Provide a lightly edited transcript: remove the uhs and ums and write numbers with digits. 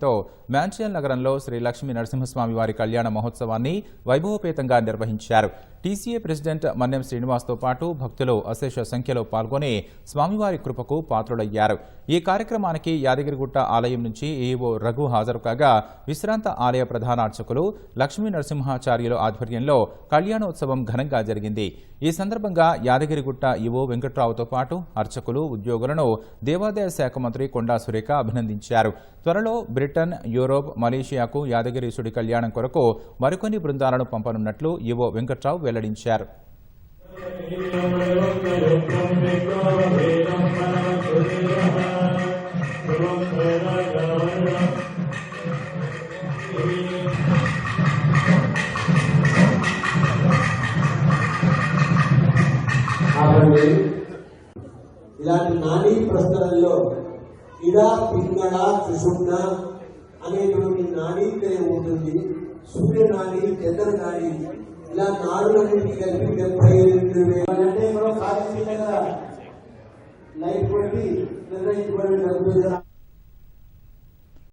భాగస్వామ్యంతో మాంచిల్ నగరంలో శ్రీ లక్ష్మీ నరసింహస్వామి వారి కళ్యాణ మహోత్సవాన్ని వైభవపేతంగా నిర్వహించారు. టీసీఏ ప్రెసిడెంట్ మన్నెం శ్రీనివాస్తో పాటు భక్తులు అశేష సంఖ్యలో పాల్గొని స్వామివారి కృపకు పాత్రులయ్యారు. ఈ కార్యక్రమానికి యాదగిరిగుట్ట ఆలయం నుంచి ఈవో రఘు హాజరు కాగా విశ్రాంత ఆలయ ప్రధాన అర్చకులు లక్ష్మీ నరసింహాచార్యుల ఆధ్వర్యంలో కళ్యాణోత్సవం ఘనంగా జరిగింది. ఈ సందర్భంగా యాదగిరిగుట్ట ఈవో వెంకట్రావుతో పాటు అర్చకులు, ఉద్యోగులను దేవాదాయ శాఖ మంత్రి కొండా సురేఖ అభినందించారు. త్వరలో బ్రిటన్, యూరోప్, మలేషియాకు యాదగిరీశుడి కళ్యాణం కొరకు మరికొన్ని బృందాలను పంపనున్నట్లు ఈవో వెంకట్రావు వెల్లడించారు. ఇలాంటి నాడీ ప్రశ్నలలో ఇడ, పింగళ, సుషుమ్న అనేటువంటి నాడీకయం ఉంటుంది. సూర్యనాడి, చంద్రనాడి, ఇలా నాడులన్నింటినీ కలిపి 75,000 అంటే మనం సాధించిన కదా లైఫ్ బట్టి నిర్ణయించబడి జరుగుతుంది.